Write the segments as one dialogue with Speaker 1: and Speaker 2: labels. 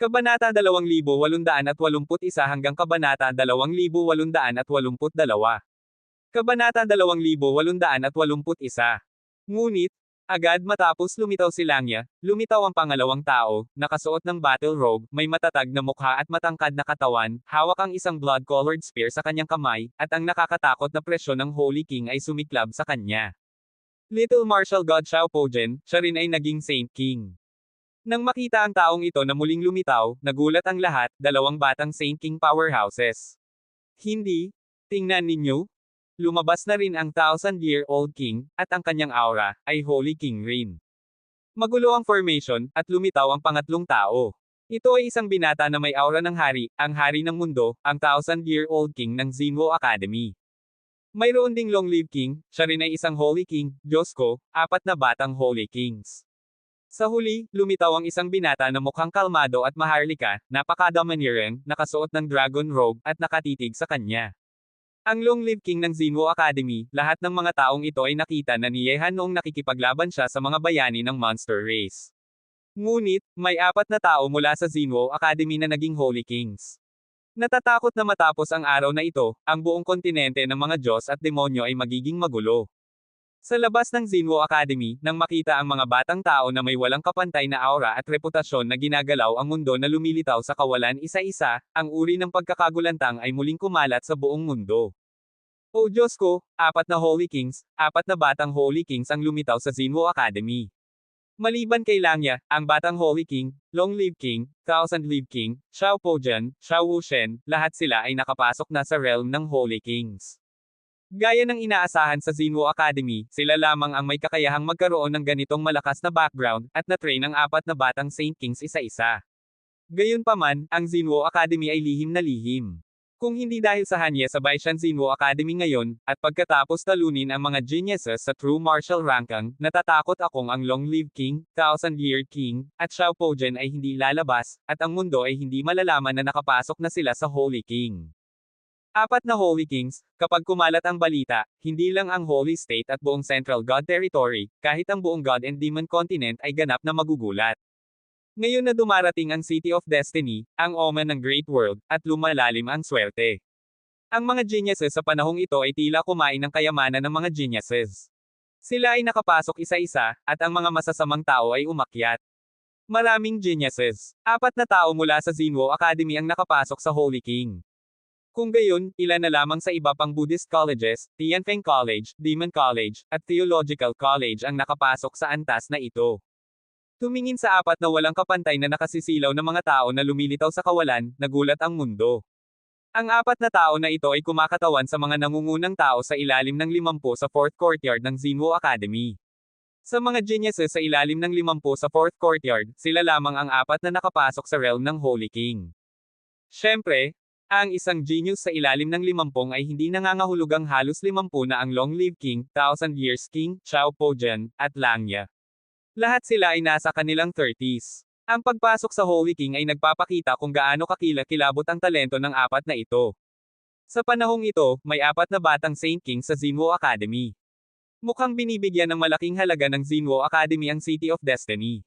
Speaker 1: Kabanata 2881 hanggang Kabanata 2882. Kabanata 2881. Ngunit, agad matapos lumitaw si Langya, lumitaw ang pangalawang tao, nakasuot ng battle robe, may matatag na mukha at matangkad na katawan, hawak ang isang blood-colored spear sa kanyang kamay, at ang nakakatakot na presyon ng Holy King ay sumiklab sa kanya. Little Martial God Xiao Pojen, siya rin ay naging Saint King. Nang makita ang taong ito na muling lumitaw, nagulat ang lahat, dalawang batang Saint King powerhouses. Hindi, tingnan ninyo. Lumabas na rin ang 1,000-year-old king, at ang kanyang aura, ay Holy King rin. Magulo ang formation, at lumitaw ang pangatlong tao. Ito ay isang binata na may aura ng hari, ang hari ng mundo, ang 1,000-year-old king ng Xinwo Academy. Mayroon ding Long-Live King, siya rin ay isang Holy King, Diyos ko, 4 na batang Holy Kings. Sa huli, lumitaw ang isang binata na mukhang kalmado at maharlika, napaka-domineering, nakasuot ng dragon robe, at nakatitig sa kanya. Ang Long-Live King ng Xinwo Academy, lahat ng mga taong ito ay nakita na ni Yehan noong nakikipaglaban siya sa mga bayani ng monster race. Ngunit, may 4 na tao mula sa Xinwo Academy na naging Holy Kings. Natatakot na matapos ang araw na ito, ang buong kontinente ng mga Diyos at demonyo ay magiging magulo. Sa labas ng Xinwo Academy, nang makita ang mga batang tao na may walang kapantay na aura at reputasyon na ginagalaw ang mundo na lumilitaw sa kawalan isa-isa, ang uri ng pagkakagulantang ay muling kumalat sa buong mundo. O Diyos ko, 4 na Holy Kings, 4 na batang Holy Kings ang lumitaw sa Xinwo Academy. Maliban kay Langya, ang batang Holy King, Long-Live King, 1,000-Live King, Xiao Pojian, Xiao Wushen, lahat sila ay nakapasok na sa realm ng Holy Kings. Gaya ng inaasahan sa Xinwo Academy, sila lamang ang may kakayahang magkaroon ng ganitong malakas na background, at na-train ang 4 na batang Saint Kings isa-isa. Gayunpaman, ang Xinwo Academy ay lihim na lihim. Kung hindi dahil sa hanya sabay siyang Xinwo Academy ngayon, at pagkatapos talunin ang mga geniuses sa True Martial Ranking, natatakot akong ang Long-Live King, 1,000-Year King, at Xiao Pojian ay hindi lalabas, at ang mundo ay hindi malalaman na nakapasok na sila sa Holy King. 4 na Holy Kings, kapag kumalat ang balita, hindi lang ang Holy State at buong Central God Territory, kahit ang buong God and Demon Continent ay ganap na magugulat. Ngayon na dumarating ang City of Destiny, ang omen ng Great World, at lumalalim ang swerte. Ang mga geniuses sa panahong ito ay tila kumain ng kayamanan ng mga geniuses. Sila ay nakapasok isa-isa, at ang mga masasamang tao ay umakyat. Maraming geniuses. 4 na tao mula sa Xinwo Academy ang nakapasok sa Holy King. Kung gayon, ilan na lamang sa iba pang Buddhist colleges, Tianfeng College, Demon College, at Theological College ang nakapasok sa antas na ito. Tumingin sa 4 na walang kapantay na nakasisilaw na mga tao na lumilitaw sa kawalan, nagulat ang mundo. Ang 4 na tao na ito ay kumakatawan sa mga nangungunang tao sa ilalim ng 50 sa 4th courtyard ng Xinwo Academy. Sa mga geniuses sa ilalim ng 50 sa 4th courtyard, sila lamang ang 4 na nakapasok sa realm ng Holy King. Siyempre, ang isang genius sa ilalim ng 50 ay hindi nangangahulugang halos 50 na ang Long-Live King, 1,000 Years King, Xiao Pojian, at Langya. Lahat sila ay nasa kanilang 30s. Ang pagpasok sa Holy King ay nagpapakita kung gaano kakilakilabot ang talento ng 4 na ito. Sa panahong ito, may 4 na batang Saint King sa Xinwo Academy. Mukhang binibigyan ng malaking halaga ng Xinwo Academy ang City of Destiny.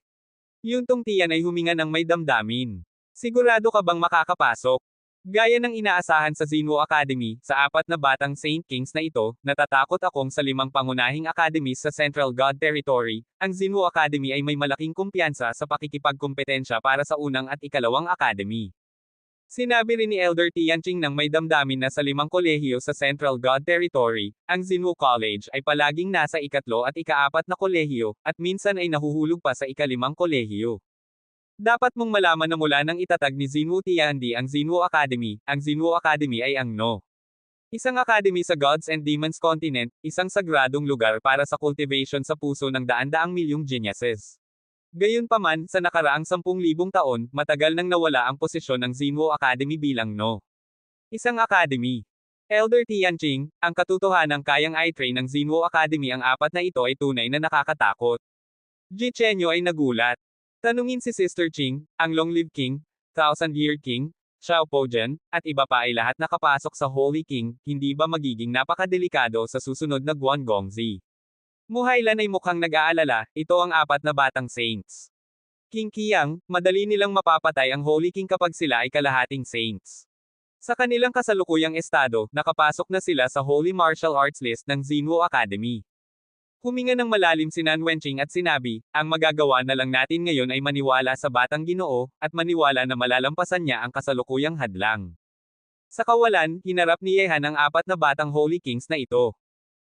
Speaker 1: Yuntong Tian ay huminga ng may damdamin. Sigurado ka bang makakapasok? Gaya ng inaasahan sa Xinwo Academy, sa 4 na batang Saint Kings na ito, natatakot akong sa 5 pangunahing academies sa Central God Territory, ang Xinwo Academy ay may malaking kumpiyansa sa pakikipagkompetensya para sa unang at ikalawang academy. Sinabi rin ni Elder Tianqing ng may damdamin na sa 5 kolehiyo sa Central God Territory, ang Xinwo College ay palaging nasa ikatlo at ika-4 na kolehiyo, at minsan ay nahuhulog pa sa ika-5 kolehiyo. Dapat mong malaman na mula nang itatag ni Xinwu Tiandi ang Xinwo Academy, ang Xinwo Academy ay ang No. Isang academy sa Gods and Demons Continent, isang sagradong lugar para sa cultivation sa puso ng daan-daang milyong geniuses. Gayunpaman, sa nakaraang 10,000 taon, matagal nang nawala ang posisyon ng Xinwo Academy bilang No. Isang academy. Elder Tianqing, ang katotohanang kayang i-train ng Xinwo Academy ang 4 na ito ay tunay na nakakatakot. Ji Chenyo ay nagulat. Tanungin si Sister Ching, ang Long-Live King, 1,000-Year King, Xiao Pojian, at iba pa ay lahat nakapasok sa Holy King, hindi ba magiging napakadelikado sa susunod na Guangongzi? Muhailan ay mukhang nag-aalala, ito ang 4 na batang saints. King Qiang, madali nilang mapapatay ang Holy King kapag sila ay kalahating saints. Sa kanilang kasalukuyang estado, nakapasok na sila sa Holy Martial Arts list ng Xinwu Academy. Huminga ng malalim si Nan Wenqing at sinabi, ang magagawa na lang natin ngayon ay maniwala sa Batang Ginoo, at maniwala na malalampasan niya ang kasalukuyang hadlang. Sa kawalan, hinarap ni Yehan ang 4 na batang Holy Kings na ito.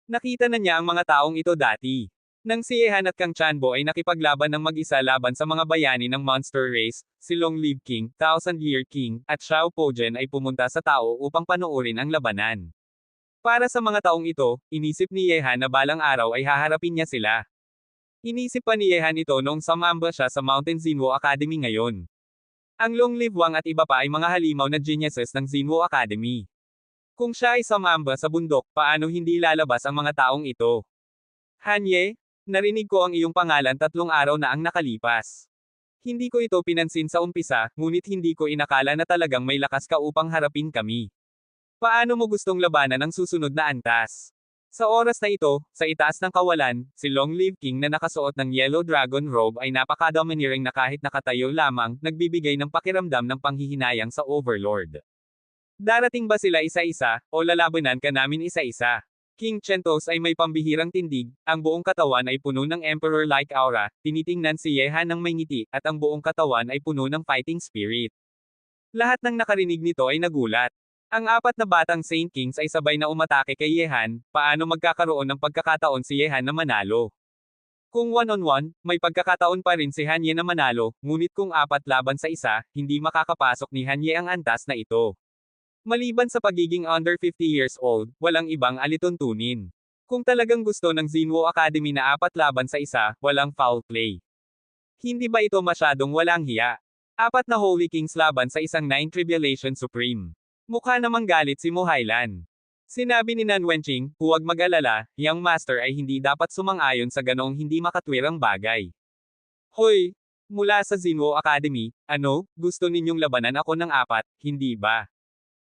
Speaker 1: Nakita na niya ang mga taong ito dati. Nang si Yehan at Kang Chanbo ay nakipaglaban ng mag-isa laban sa mga bayani ng Monster Race, si Long Live King, Thousand Year King, at Xiao Pojen ay pumunta sa tao upang panoorin ang labanan. Para sa mga taong ito, inisip ni Yehan na balang araw ay haharapin niya sila. Inisip pa ni Yehan ito noong sumamba siya sa Mountain Xinwu Academy ngayon. Ang Long Live Wang at iba pa ay mga halimaw na geniuses ng Xinwu Academy. Kung siya ay sumamba sa bundok, paano hindi lalabas ang mga taong ito? Hanye, narinig ko ang iyong pangalan 3 araw na ang nakalipas. Hindi ko ito pinansin sa umpisa, ngunit hindi ko inakala na talagang may lakas ka upang harapin kami. Paano mo gustong labanan ang susunod na antas? Sa oras na ito, sa itaas ng kawalan, si Long Live King na nakasuot ng Yellow Dragon Robe ay napaka-domineering na kahit nakatayo lamang, nagbibigay ng pakiramdam ng panghihinayang sa Overlord. Darating ba sila isa-isa, o lalabanan ka namin isa-isa? King Chentos ay may pambihirang tindig, ang buong katawan ay puno ng Emperor-like aura, tinitingnan si Yehan ng may ngiti, at ang buong katawan ay puno ng fighting spirit. Lahat ng nakarinig nito ay nagulat. Ang 4 na batang Saint Kings ay sabay na umatake kay Yehan, paano magkakaroon ng pagkakataon si Yehan na manalo? Kung one-on-one, may pagkakataon pa rin si Hanye na manalo, ngunit kung 4 laban sa isa, hindi makakapasok ni Hanye ang antas na ito. Maliban sa pagiging under 50 years old, walang ibang alituntunin. Kung talagang gusto ng Xinwu Academy na 4 laban sa isa, walang foul play. Hindi ba ito masyadong walang hiya? 4 na Holy Kings laban sa isang 9 Tribulation Supreme. Mukha namang galit si Mo Hailan. Sinabi ni Nan Wenqing, huwag mag-alala, Young Master ay hindi dapat sumang-ayon sa ganoong hindi makatwirang bagay. Hoy! Mula sa Xinwu Academy, ano, gusto ninyong labanan ako ng 4, hindi ba?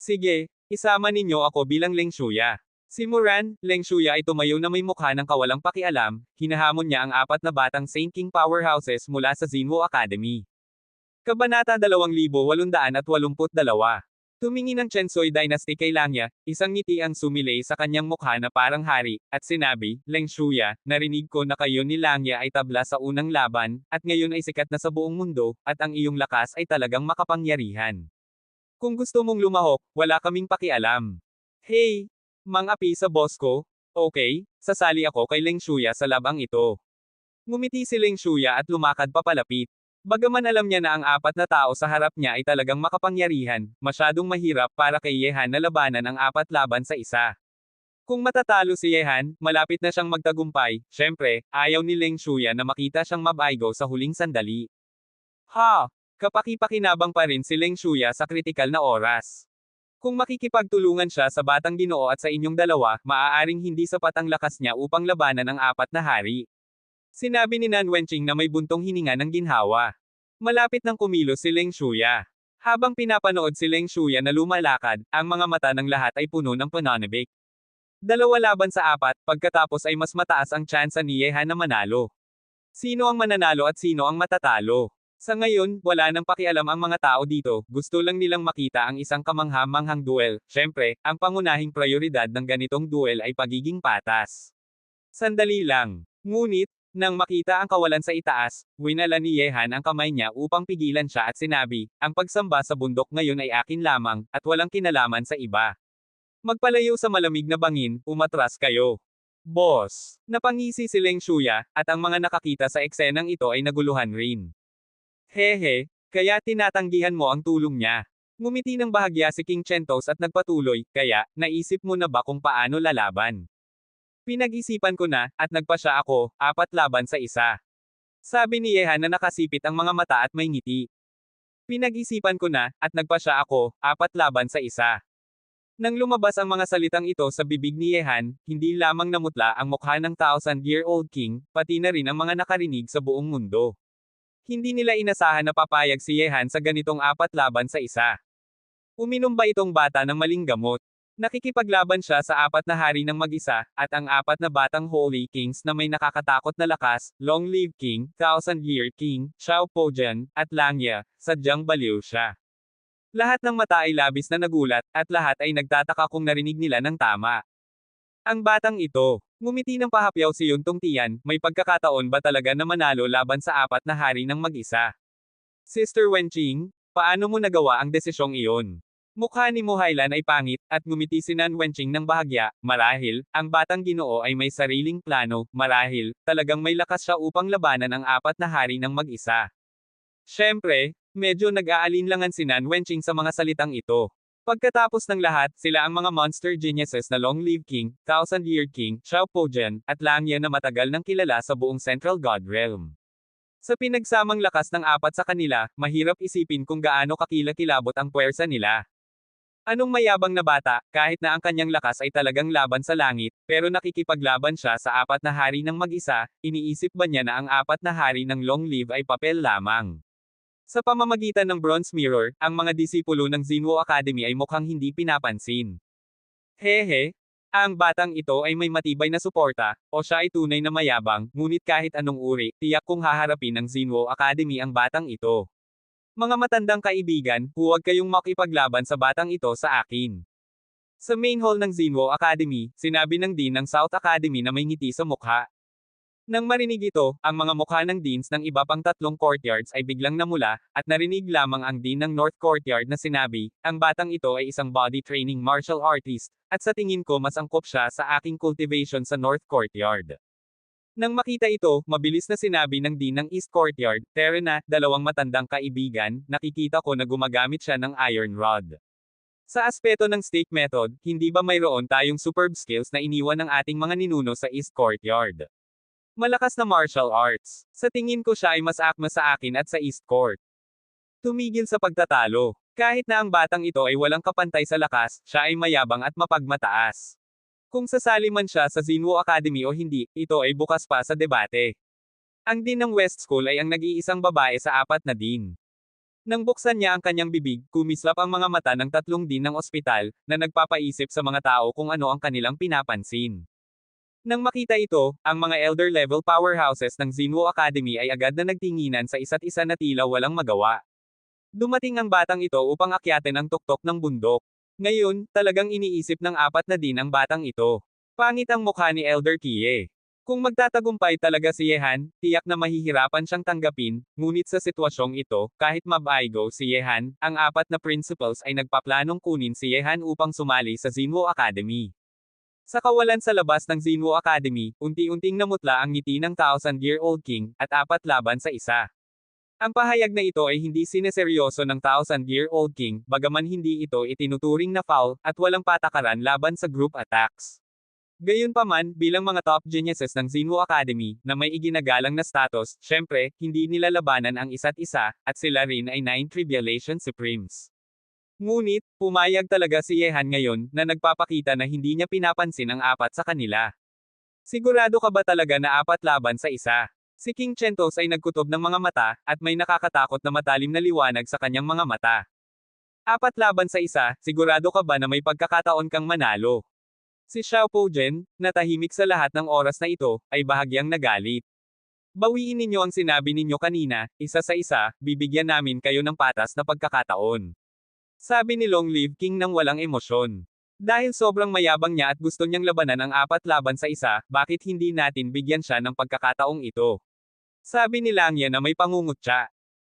Speaker 1: Sige, isama ninyo ako bilang Leng Shuya. Si Moran, Leng Shuya ay tumayo na may mukha ng kawalang pakialam, hinahamon niya ang 4 na batang Saint King powerhouses mula sa Xinwu Academy. Kabanata 2882. Tumingin ang Chensoy Dynasty kay Langya, isang ngiti ang sumilay sa kanyang mukha na parang hari, at sinabi, Leng Shuya, narinig ko na kayo ni Langya ay tabla sa unang laban, at ngayon ay sikat na sa buong mundo, at ang iyong lakas ay talagang makapangyarihan. Kung gusto mong lumahok, wala kaming pakialam. Hey! Mang-api sa boss ko? Okay, sasali ako kay Leng Shuya sa labang ito. Ngumiti si Leng Shuya at lumakad papalapit. Bagaman alam niya na ang 4 na tao sa harap niya ay talagang makapangyarihan, masyadong mahirap para kay Yehan na labanan ang 4 laban sa isa. Kung matatalo si Yehan, malapit na siyang magtagumpay, syempre, ayaw ni Leng Shuya na makita siyang mabaygo sa huling sandali. Ha! Kapaki-pakinabang pa rin si Leng Shuya sa kritikal na oras. Kung makikipagtulungan siya sa Batang Ginoo at sa inyong dalawa, maaaring hindi sapat ang lakas niya upang labanan ang 4 na hari. Sinabi ni Nan Wenqing na may buntong hininga ng ginhawa. Malapit nang kumilos si Leng Shuya. Habang pinapanood si Leng Shuya na lumalakad, ang mga mata ng lahat ay puno ng pananabik. 2 laban sa 4, pagkatapos ay mas mataas ang tsansa ni Yehan na manalo. Sino ang mananalo at sino ang matatalo? Sa ngayon, wala nang pakialam ang mga tao dito, gusto lang nilang makita ang isang kamangha-manghang duel. Syempre, ang pangunahing prioridad ng ganitong duel ay pagiging patas. Sandali lang. Ngunit, nang makita ang kawalan sa itaas, winala ni Yehan ang kamay niya upang pigilan siya at sinabi, ang pagsamba sa bundok ngayon ay akin lamang, at walang kinalaman sa iba. Magpalayo sa malamig na bangin, umatras kayo. Boss! Napangisi si Leng Shuya, at ang mga nakakita sa eksenang ito ay naguluhan rin. Hehe, kaya tinatanggihan mo ang tulong niya. Ngumiti ng bahagya si King Chentos at nagpatuloy, kaya, naisip mo na ba kung paano lalaban? Pinag-isipan ko na, at nagpasya ako, 4 laban sa isa. Sabi ni Yehan na nakasipit ang mga mata at may ngiti. Pinag-isipan ko na, at nagpasya ako, 4 laban sa isa. Nang lumabas ang mga salitang ito sa bibig ni Yehan, hindi lamang namutla ang mukha ng 1,000-year-old king, pati na rin ang mga nakarinig sa buong mundo. Hindi nila inasahan na papayag si Yehan sa ganitong 4 laban sa isa. Uminom ba itong bata ng maling gamot? Nakikipaglaban siya sa apat na hari ng mag-isa, at ang apat na batang Holy Kings na may nakakatakot na lakas, Long Live King, Thousand Year King, Xiao Pojian, at Langya, sadyang baliw siya. Lahat ng mata ay labis na nagulat, at lahat ay nagtataka kung narinig nila ng tama. Ang batang ito, ngumiti ng pahapyaw si Yuntong Tian, may pagkakataon ba talaga na manalo laban sa apat na hari ng mag-isa? Sister Wenqing, paano mo nagawa ang desisyong iyon? Mukha ni Muhailan ay pangit, at ngumiti si Nan Wenqing ng bahagya, marahil, ang batang ginoo ay may sariling plano, marahil, talagang may lakas siya upang labanan ang apat na hari ng mag-isa. Siyempre, medyo nag-aalinlangan si Nan Wenqing sa mga salitang ito. Pagkatapos ng lahat, sila ang mga monster geniuses na Long Live King, Thousand Year King, Xiao Pojian, at Langya na matagal nang kilala sa buong Central God Realm. Sa pinagsamang lakas ng apat sa kanila, mahirap isipin kung gaano kakilakilabot ang puwersa nila. Anong mayabang na bata, kahit na ang kanyang lakas ay talagang laban sa langit, pero nakikipaglaban siya sa apat na hari ng mag-isa, iniisip ba niya na ang apat na hari ng Long Live ay papel lamang? Sa pamamagitan ng Bronze Mirror, ang mga disipulo ng Xinwu Academy ay mukhang hindi pinapansin. Hehe, ang batang ito ay may matibay na suporta, o siya ay tunay na mayabang, ngunit kahit anong uri, tiyak kung haharapin ng Xinwu Academy ang batang ito. Mga matandang kaibigan, huwag kayong makipaglaban sa batang ito sa akin. Sa main hall ng Xinwu Academy, sinabi ng Dean ng South Academy na may ngiti sa mukha. Nang marinig ito, ang mga mukha ng Deans ng iba pang tatlong courtyards ay biglang namula, at narinig lamang ang Dean ng North Courtyard na sinabi, ang batang ito ay isang body training martial artist, at sa tingin ko mas angkop siya sa aking cultivation sa North Courtyard. Nang makita ito, mabilis na sinabi ng Dean ng East Courtyard, Terena, dalawang matandang kaibigan, nakikita ko na gumagamit siya ng iron rod. Sa aspeto ng stake method, hindi ba mayroon tayong superb skills na iniwan ng ating mga ninuno sa East Courtyard? Malakas na martial arts. Sa tingin ko siya ay mas akma sa akin at sa East Court. Tumigil sa pagtatalo. Kahit na ang batang ito ay walang kapantay sa lakas, siya ay mayabang at mapagmataas. Kung sasali man siya sa Xinwu Academy o hindi, ito ay bukas pa sa debate. Ang Dean ng West School ay ang nag-iisang babae sa apat na Dean. Nang buksan niya ang kanyang bibig, kumislap ang mga mata ng tatlong Dean ng ospital, na nagpapaisip sa mga tao kung ano ang kanilang pinapansin. Nang makita ito, ang mga elder-level powerhouses ng Xinwu Academy ay agad na nagtinginan sa isa't isa na tila walang magawa. Dumating ang batang ito upang akyatin ang tuktok ng bundok. Ngayon, talagang iniisip ng apat na Dean ang batang ito. Pangit ang mukha ni Elder Kie. Kung magtatagumpay talaga si Yehan, tiyak na mahihirapan siyang tanggapin, ngunit sa sitwasyong ito, kahit mabaigo si Yehan, ang apat na principals ay nagpaplanong kunin si Yehan upang sumali sa Xinwu Academy. Sa kawalan sa labas ng Xinwu Academy, unti-unting namutla ang ngiti ng Thousand-Year-Old King, at apat laban sa isa. Ang pahayag na ito ay hindi sineseryoso ng Thousand-Year-Old King, bagaman hindi ito itinuturing na foul, at walang patakaran laban sa group attacks. Gayunpaman, bilang mga top geniuses ng Xinwu Academy, na may iginagalang na status, syempre, hindi nila labanan ang isa't isa, at sila rin ay Nine Tribulation Supremes. Ngunit, pumayag talaga si Yehan ngayon, na nagpapakita na hindi niya pinapansin ang apat sa kanila. Sigurado ka ba talaga na apat laban sa isa? Si King Chentos ay nagkutob ng mga mata, at may nakakatakot na matalim na liwanag sa kanyang mga mata. Apat laban sa isa, sigurado ka ba na may pagkakataon kang manalo? Si Xiao Pojian, na tahimik sa lahat ng oras na ito, ay bahagyang nagalit. Bawiin ninyo ang sinabi ninyo kanina, isa sa isa, bibigyan namin kayo ng patas na pagkakataon. Sabi ni Long Live King nang walang emosyon. Dahil sobrang mayabang niya at gusto niyang labanan ang apat laban sa isa, bakit hindi natin bigyan siya ng pagkakataong ito? Sabi ni Langya na may pangungutya.